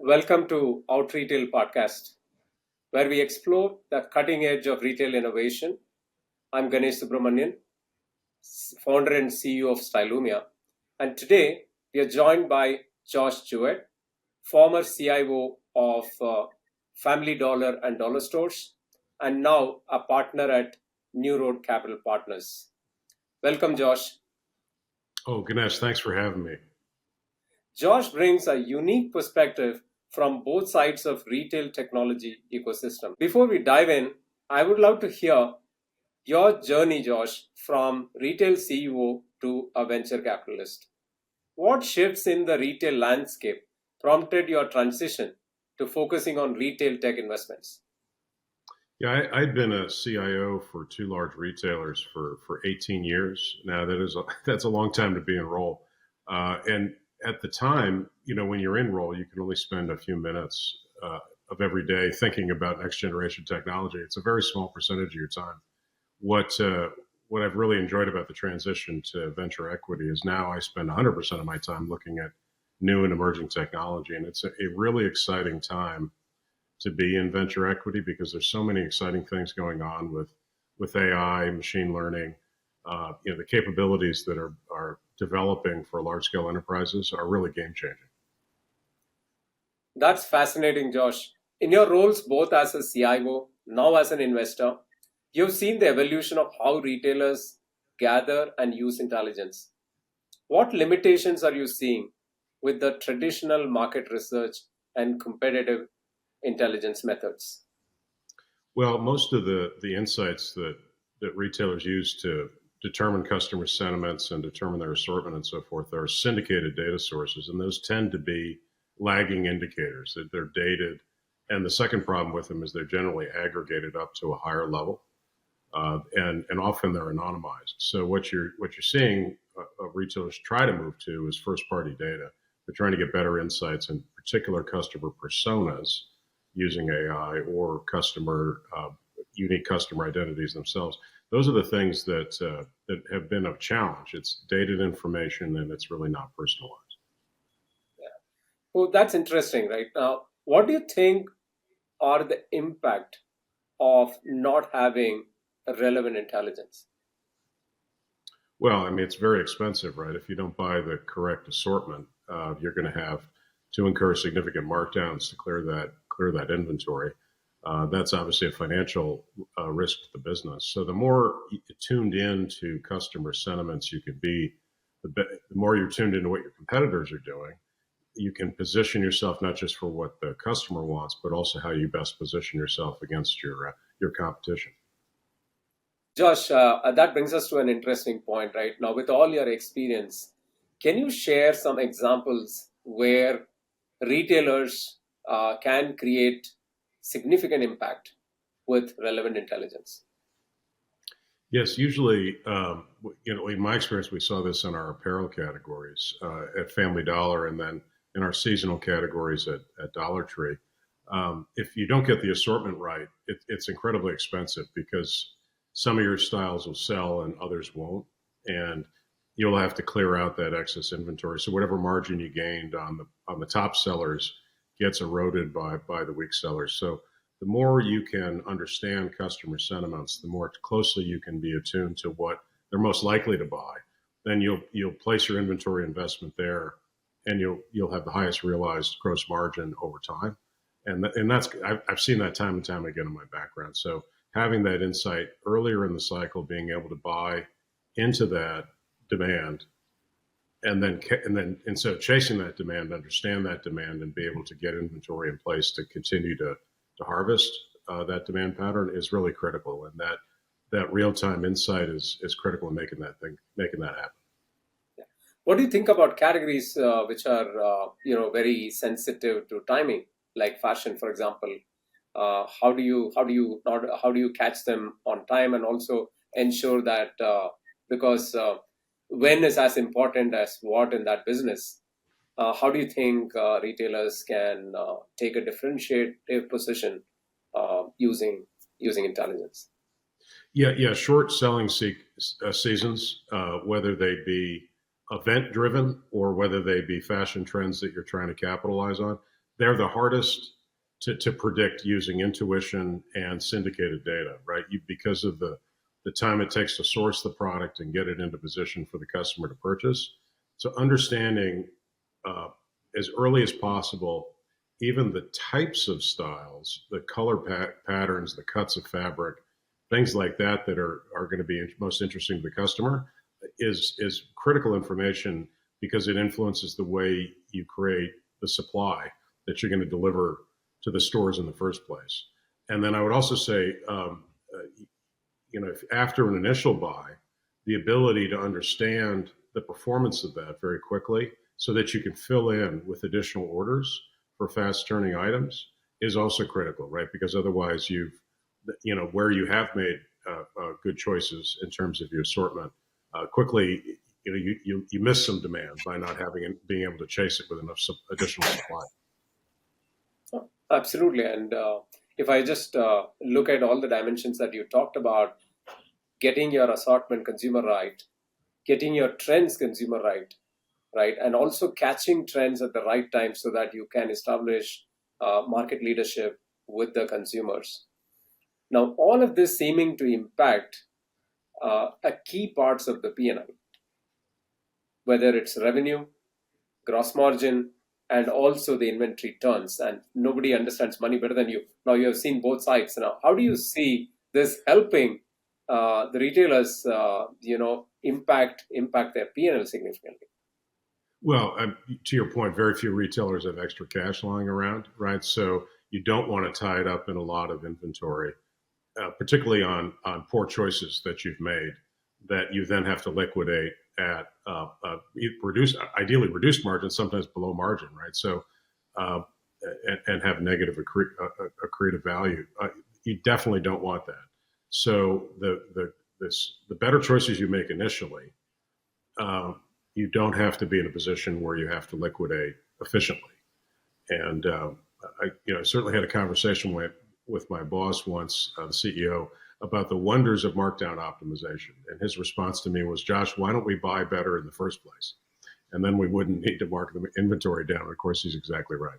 Welcome to OutRetail podcast, where we explore the cutting edge of retail innovation. I'm Ganesh Subramanian, founder and CEO of Stylumia, and today we are joined by Josh Jouette, former CIO of Family Dollar and Dollar Stores, and now a partner at New Road Capital Partners. Welcome, Josh. Oh, Ganesh, thanks for having me. Josh brings a unique perspective from both sides of retail technology ecosystem. Before we dive in, I would love to hear your journey, Josh, from retail CEO to a venture capitalist. What shifts in the retail landscape prompted your transition to focusing on retail tech investments? Yeah, I'd been a CIO for two large retailers for 18 years. Now that's a long time to be in role. And at the time, when you're in role, you can only spend a few minutes of every day thinking about next generation technology. It's a very small percentage of your time. What I've really enjoyed about the transition to venture equity is now I spend 100% of my time looking at new and emerging technology, and it's a really exciting time to be in venture equity because there's so many exciting things going on with AI, machine learning. The capabilities that are developing for large scale enterprises are really game changing. That's fascinating, Josh. In your roles both as a CIO, now as an investor, you've seen the evolution of how retailers gather and use intelligence. What limitations are you seeing with the traditional market research and competitive intelligence methods? Well, most of the insights that retailers use to determine customer sentiments and determine their assortment and so forth are syndicated data sources, and those tend to be lagging indicators that they're dated. And the second problem with them is they're generally aggregated up to a higher level, and often they're anonymized. So what you're seeing retailers try to move to is first party data. They're trying to get better insights in particular customer personas using AI or unique customer identities themselves. Those are the things that have been a challenge. It's dated information and it's really not personalized. Yeah. Well, that's interesting, right? Now, what do you think are the impact of not having relevant intelligence? Well, I mean, it's very expensive, right? If you don't buy the correct assortment, you're going to have to incur significant markdowns to clear that inventory. That's obviously a financial risk to the business. So the more tuned in to customer sentiments you can be, the more you're tuned into what your competitors are doing. You can position yourself not just for what the customer wants, but also how you best position yourself against your competition. Josh, that brings us to an interesting point, right? Now, with all your experience, can you share some examples where retailers can create significant impact with relevant intelligence? Yes, usually, in my experience, we saw this in our apparel categories at Family Dollar, and then in our seasonal categories at Dollar Tree. If you don't get the assortment right, it's incredibly expensive because some of your styles will sell and others won't, and you'll have to clear out that excess inventory. So whatever margin you gained on the top sellers gets eroded by the weak sellers. So the more you can understand customer sentiments, the more closely you can be attuned to what they're most likely to buy. Then you'll place your inventory investment there, and you'll have the highest realized gross margin over time. And that's I've seen that time and time again in my background. So having that insight earlier in the cycle, being able to buy into that demand, and then instead of chasing that demand, understand that demand and be able to get inventory in place to continue to harvest that demand pattern is really critical. And that real time insight is critical in making that happen. What do you think about categories which are very sensitive to timing, like fashion, for example? How do you catch them on time and also ensure that because when is as important as what in that business? How do you think retailers can take a differentiated position using intelligence? Yeah. Short selling seasons, whether they be event driven or whether they be fashion trends that you're trying to capitalize on, they're the hardest to predict using intuition and syndicated data, right? Because of the time it takes to source the product and get it into position for the customer to purchase. So understanding uh, as early as possible, even the types of styles, the color patterns, the cuts of fabric, things like that that are going to be most interesting to the customer is critical information because it influences the way you create the supply that you're going to deliver to the stores in the first place. And then I would also say, if after an initial buy, the ability to understand the performance of that very quickly so that you can fill in with additional orders for fast turning items is also critical, right? Because otherwise where you have made good choices in terms of your assortment, quickly, you miss some demand by not being able to chase it with enough additional supply. Absolutely. And if I just look at all the dimensions that you talked about, getting your assortment consumer right, getting your trends consumer right, right, and also catching trends at the right time so that you can establish market leadership with the consumers. Now, all of this seeming to impact a key parts of the P&L, whether it's revenue, gross margin, and also the inventory turns. And nobody understands money better than you. Now you have seen both sides. Now, how do you see this helping the retailers, impact their P&L significantly? Well, to your point, very few retailers have extra cash lying around, right? So you don't want to tie it up in a lot of inventory, particularly on poor choices that you've made that you then have to liquidate at ideally reduced margin, sometimes below margin, right? So uh, and have negative accretive value. You definitely don't want that. So the better choices you make initially, uh, you don't have to be in a position where you have to liquidate efficiently. And I certainly had a conversation with my boss once, the CEO, about the wonders of markdown optimization. And his response to me was, Josh, why don't we buy better in the first place? And then we wouldn't need to mark the inventory down. Of course, he's exactly right.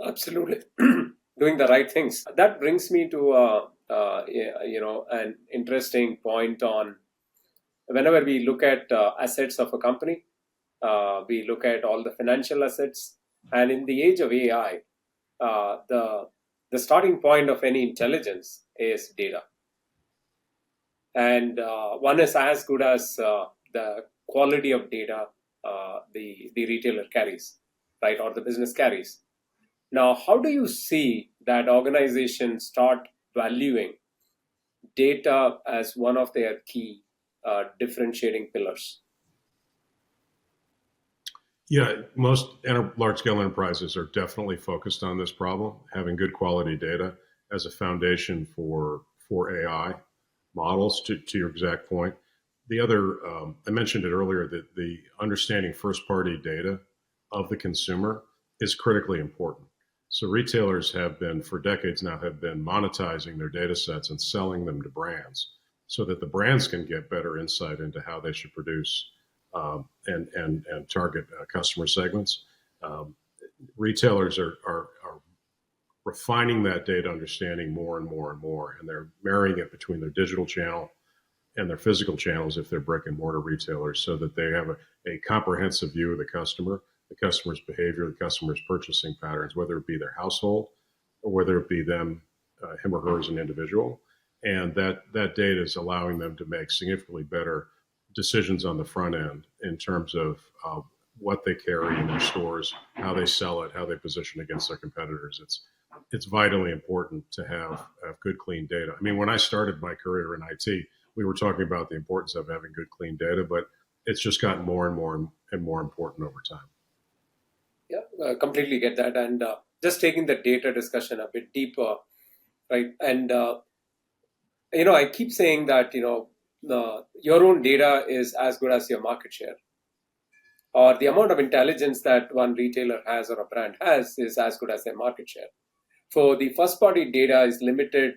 Absolutely. Doing the right things. That brings me to an interesting point on whenever we look at assets of a company, we look at all the financial assets, and in the age of AI, the starting point of any intelligence is data, and one is as good as the quality of data the retailer carries, right, or the business carries. Now, how do you see that organizations start valuing data as one of their key differentiating pillars? Yeah, most large scale enterprises are definitely focused on this problem, having good quality data as a foundation for AI models. To your exact point, the other I mentioned it earlier that the understanding first party data of the consumer is critically important. So retailers have been for decades now have been monetizing their data sets and selling them to brands so that the brands can get better insight into how they should produce and target customer segments. Um, Retailers are refining that data understanding more and more and more, and they're marrying it between their digital channel and their physical channels if they're brick and mortar retailers so that they have a comprehensive view of the customer's behavior, the customer's purchasing patterns, whether it be their household or whether it be them, him or her as an individual. And that data is allowing them to make significantly better decisions on the front end in terms of what they carry in their stores, how they sell it, how they position against their competitors. It's vitally important to have good, clean data. I mean, when I started my career in IT, we were talking about the importance of having good, clean data, but it's just gotten more and more and more important over time. Yeah, completely get that. And just taking the data discussion a bit deeper, right? And I keep saying that your own data is as good as your market share, or the amount of intelligence that one retailer has or a brand has is as good as their market share. So the first party data is limited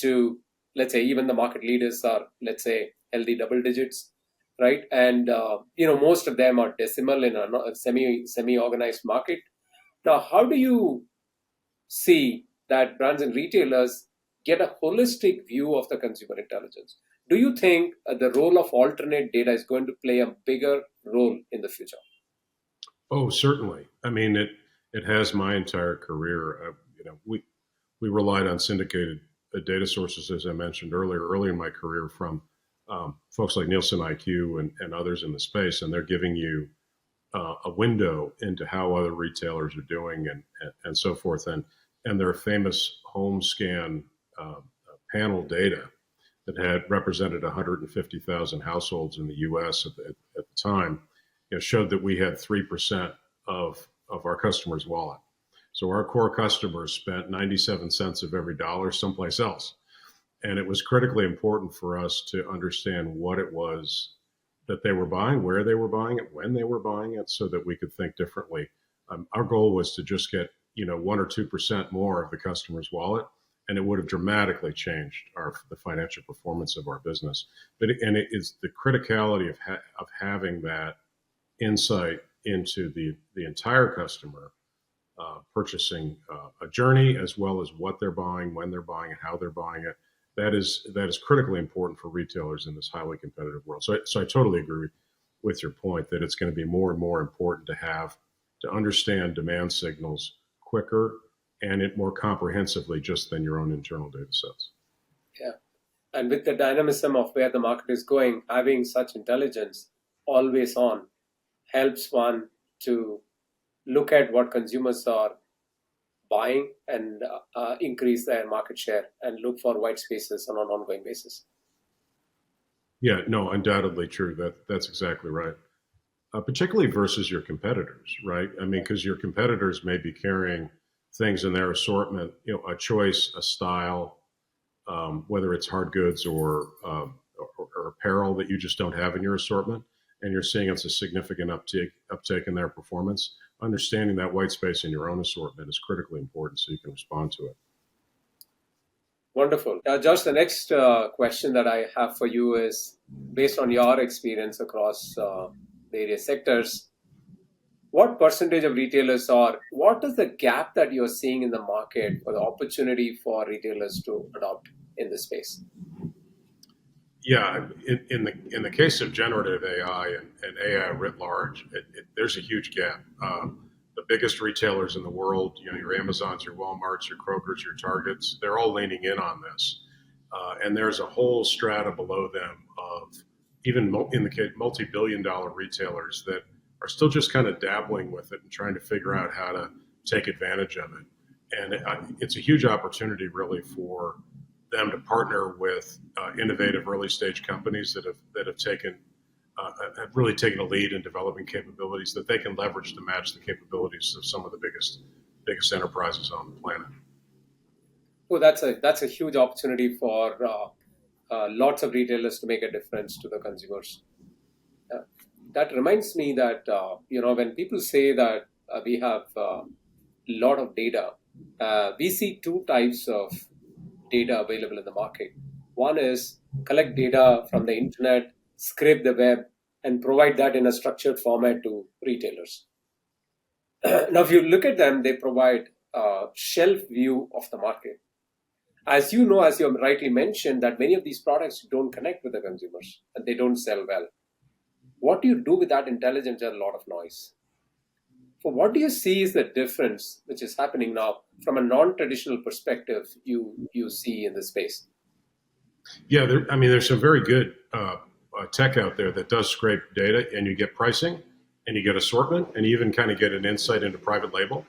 to, let's say, even the market leaders are, let's say, healthy double digits, right? And most of them are decimal in a semi organized market. Now, how do you see that brands and retailers get a holistic view of the consumer intelligence? Do you think the role of alternate data is going to play a bigger role in the future? Oh, certainly. I mean, it has my entire career. We relied on syndicated data sources, as I mentioned earlier, early in my career from folks like Nielsen IQ and others in the space, and they're giving you a window into how other retailers are doing and so forth. And their famous home scan panel data that had represented 150,000 households in the U.S. At the time, showed that we had 3% of our customers' wallet. So our core customers spent 97 cents of every dollar someplace else. And it was critically important for us to understand what it was that they were buying, where they were buying it, when they were buying it, so that we could think differently. Our goal was to just get 1 or 2% more of the customer's wallet, and it would have dramatically changed the financial performance of our business. And it is the criticality of having that insight into the entire customer purchasing a journey, as well as what they're buying, when they're buying it, how they're buying it. That is critically important for retailers in this highly competitive world. So I totally agree with your point that it's going to be more and more important to understand demand signals quicker and it more comprehensively just than your own internal data sets. Yeah. And with the dynamism of where the market is going, having such intelligence always on helps one to look at what consumers are buying and increase their market share and look for white spaces on an ongoing basis. Yeah, no, undoubtedly true. That's exactly right. Particularly versus your competitors, right? I mean, because your competitors may be carrying things in their assortment, a choice, a style, whether it's hard goods or apparel that you just don't have in your assortment, and you're seeing it's a significant uptake in their performance. Understanding that white space in your own assortment is critically important so you can respond to it. Wonderful. Josh, the next question that I have for you is based on your experience across various sectors. What percentage of retailers what is the gap that you're seeing in the market for the opportunity for retailers to adopt in this space? Yeah, in the case of generative AI and AI writ large, there's a huge gap. The biggest retailers in the world, your Amazons, your Walmarts, your Krogers, your Targets, they're all leaning in on this. And there's a whole strata below them of even in the case multi-billion-dollar retailers that are still just kind of dabbling with it and trying to figure out how to take advantage of it. And it's a huge opportunity, really, for them to partner with innovative early-stage companies that have really taken a lead in developing capabilities that they can leverage to match the capabilities of some of the biggest enterprises on the planet. Well, that's a huge opportunity for lots of retailers to make a difference to the consumers. That reminds me that when people say that we have a lot of data, we see two types of data available in the market. One is collect data from the internet, scrape the web, and provide that in a structured format to retailers. Now, if you look at them, they provide a shelf view of the market. As you know, as you rightly mentioned, that many of these products don't connect with the consumers and they don't sell well. What do you do with that intelligence? There's a lot of noise. So what do you see is the difference which is happening now from a non-traditional perspective you see in this space? Yeah, there's some very good tech out there that does scrape data, and you get pricing, and you get assortment, and you even kind of get an insight into private label,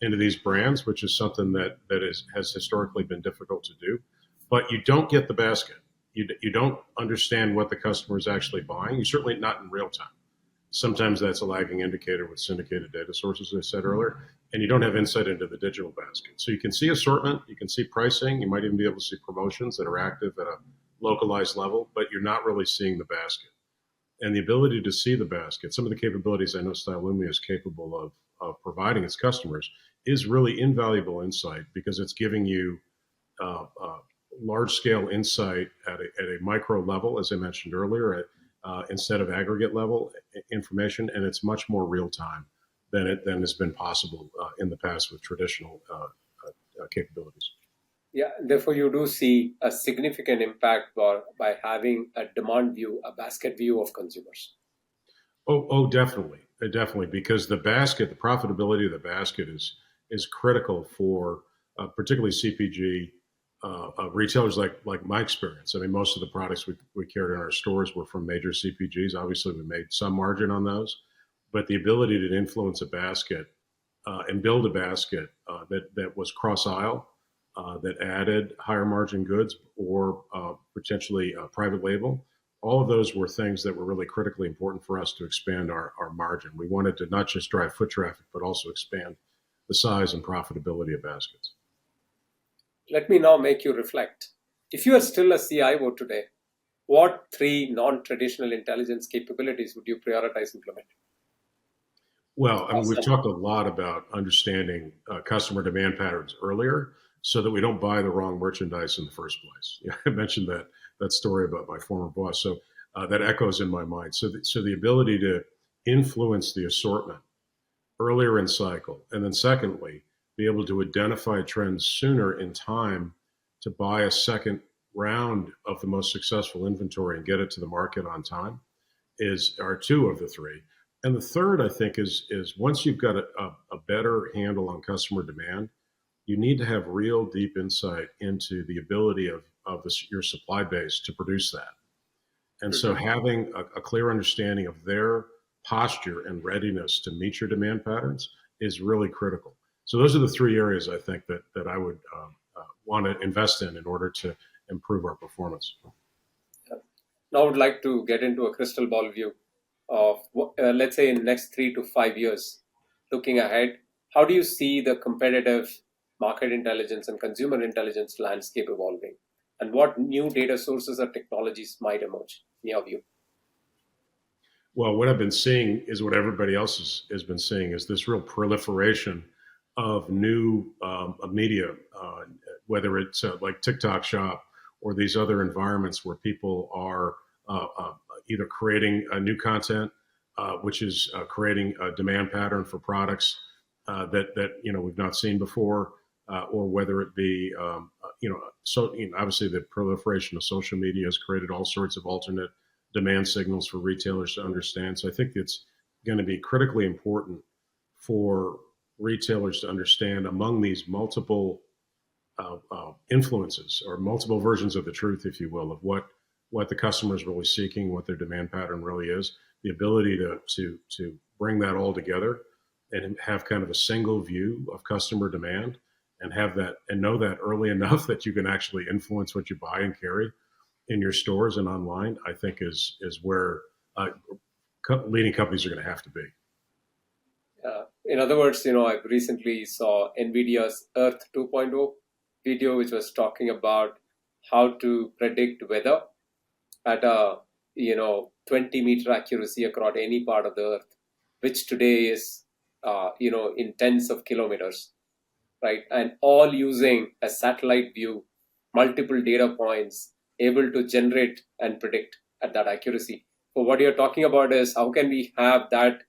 into these brands, which is something that has historically been difficult to do. But you don't get the basket. You don't understand what the customer is actually buying. You certainly not in real time. Sometimes that's a lagging indicator with syndicated data sources, as I said earlier, and you don't have insight into the digital basket. So you can see assortment, you can see pricing, you might even be able to see promotions that are active at a localized level, but you're not really seeing the basket. And the ability to see the basket, some of the capabilities I know Stylumia is capable of providing its customers, is really invaluable insight because it's giving you large-scale insight at a micro level, as I mentioned earlier, instead of aggregate level information, and it's much more real time. than has been possible in the past with traditional capabilities. Yeah, therefore you do see a significant impact by having a demand view, a basket view of consumers. Definitely, definitely, because the basket, the profitability of the basket is critical for particularly CPG retailers like my experience. I mean, most of the products we carried in our stores were from major CPGs. Obviously, we made some margin on those, but the ability to influence a basket and build a basket that was cross aisle, that added higher margin goods or potentially private label. All of those were things that were really critically important for us to expand our margin. We wanted to not just drive foot traffic, but also expand the size and profitability of baskets. Let me now make you reflect. If you are still a CIO today, what three non-traditional intelligence capabilities would you prioritize implementing? Well, I mean, we've Awesome. talked a lot about understanding customer demand patterns earlier so that we don't buy the wrong merchandise in the first place. Yeah, I mentioned that story about my former boss. So that echoes in my mind. So the ability to influence the assortment earlier in cycle. And then secondly, be able to identify trends sooner in time to buy a second round of the most successful inventory and get it to the market on time are two of the three. And the third, I think, is once you've got a better handle on customer demand, you need to have real deep insight into the ability of your supply base to produce that. And so Mhm. having a clear understanding of their posture and readiness to meet your demand patterns is really critical. So those are the three areas I think that I would want to invest in order to improve our performance. Now, I would like to get into a crystal ball view of, let's say, in the next 3 to 5 years, looking ahead. How do you see the competitive market intelligence and consumer intelligence landscape evolving? And what new data sources or technologies might emerge in your view? Well, what I've been seeing is what everybody else has been seeing is this real proliferation of new of media, whether it's like TikTok Shop or these other environments where people are either creating new content, which is creating a demand pattern for products that we've not seen before, or whether it be obviously the proliferation of social media has created all sorts of alternate demand signals for retailers to understand. So I think it's going to be critically important for retailers to understand among these multiple influences or multiple versions of the truth, if you will, of what the customer is really seeking, what their demand pattern really is, the ability to bring that all together and have kind of a single view of customer demand and have that and know that early enough that you can actually influence what you buy and carry in your stores and online, I think is where leading companies are going to have to be. In other words, I recently saw NVIDIA's Earth 2.0 video, which was talking about how to predict weather at a 20-meter accuracy across any part of the Earth, which today is in tens of kilometers, right? And all using a satellite view, multiple data points, able to generate and predict at that accuracy. So what you're talking about is how can we have that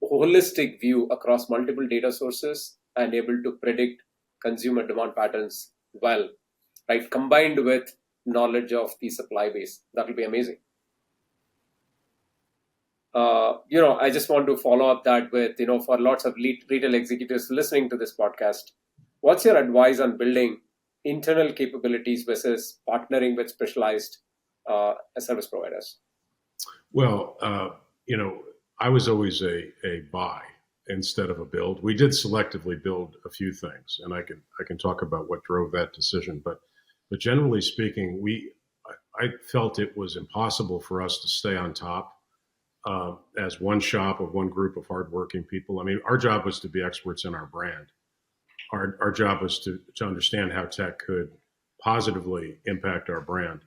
holistic view across multiple data sources and able to predict consumer demand patterns well, right? Combined with knowledge of the supply base. That will be amazing. I just want to follow up that with, for lots of retail executives listening to this podcast, what's your advice on building internal capabilities versus partnering with specialized service providers? Well, I was always a buy instead of a build. We did selectively build a few things, and I can talk about what drove that decision. But generally speaking, I felt it was impossible for us to stay on top as one shop of one group of hardworking people. I mean, our job was to be experts in our brand. Our job was to understand how tech could positively impact our brand.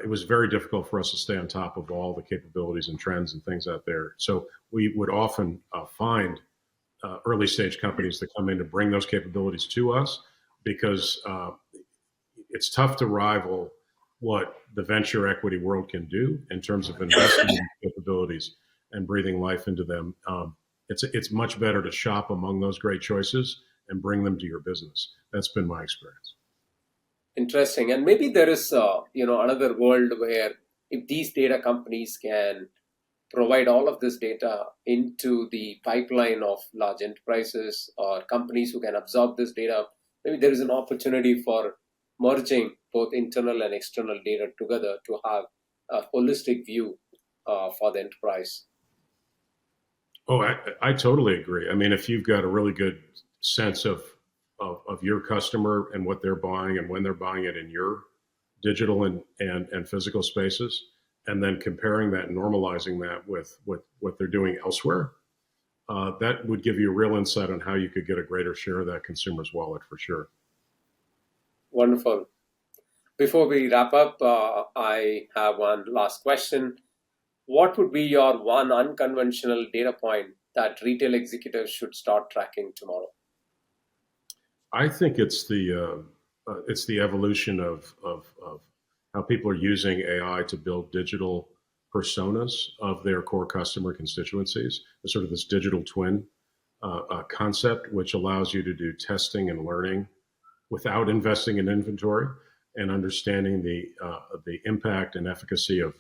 It was very difficult for us to stay on top of all the capabilities and trends and things out there. So we would often find early stage companies that come in to bring those capabilities to us because it's tough to rival what the venture equity world can do in terms of investing in capabilities and breathing life into them. It's much better to shop among those great choices and bring them to your business. That's been my experience. Interesting. And maybe there is, another world where if these data companies can provide all of this data into the pipeline of large enterprises or companies who can absorb this data, maybe there is an opportunity for merging both internal and external data together to have a holistic view for the enterprise. Oh, I totally agree. I mean, if you've got a really good sense of your customer and what they're buying and when they're buying it in your digital and physical spaces, and then comparing that and normalizing that with what they're doing elsewhere, that would give you a real insight on how you could get a greater share of that consumer's wallet for sure. Wonderful. Before we wrap up, I have one last question. What would be your one unconventional data point that retail executives should start tracking tomorrow? I think it's the evolution of how people are using AI to build digital personas of their core customer constituencies. There's sort of this digital twin concept, which allows you to do testing and learning without investing in inventory and understanding the impact and efficacy of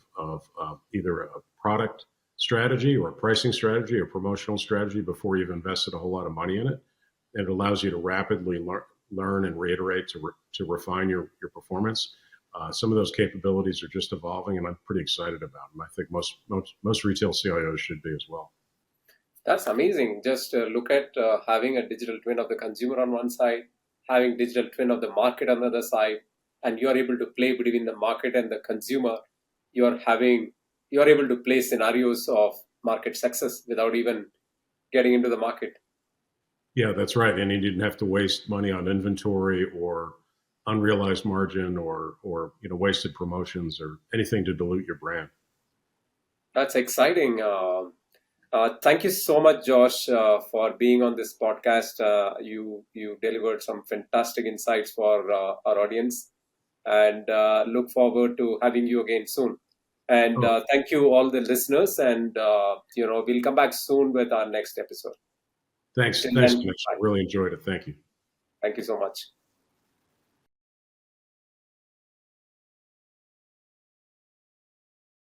either a product strategy or a pricing strategy or promotional strategy before you've invested a whole lot of money in it. And it allows you to rapidly learn and reiterate to refine your performance. Some of those capabilities are just evolving, and I'm pretty excited about them. I think most retail CIOs should be as well. That's amazing. Just look at having a digital twin of the consumer on one side, having digital twin of the market on the other side, and you are able to play between the market and the consumer. You are having you are able to play scenarios of market success without even getting into the market. Yeah, that's right. And you didn't have to waste money on inventory or unrealized margin or wasted promotions or anything to dilute your brand. That's exciting. Thank you so much, Josh, for being on this podcast. You delivered some fantastic insights for our audience, and look forward to having you again soon. And Oh, thank you, all the listeners. And we'll come back soon with our next episode. thanks, Till thanks, then, Ganesh. I bye. really enjoyed it. Thank you. Thank you so much.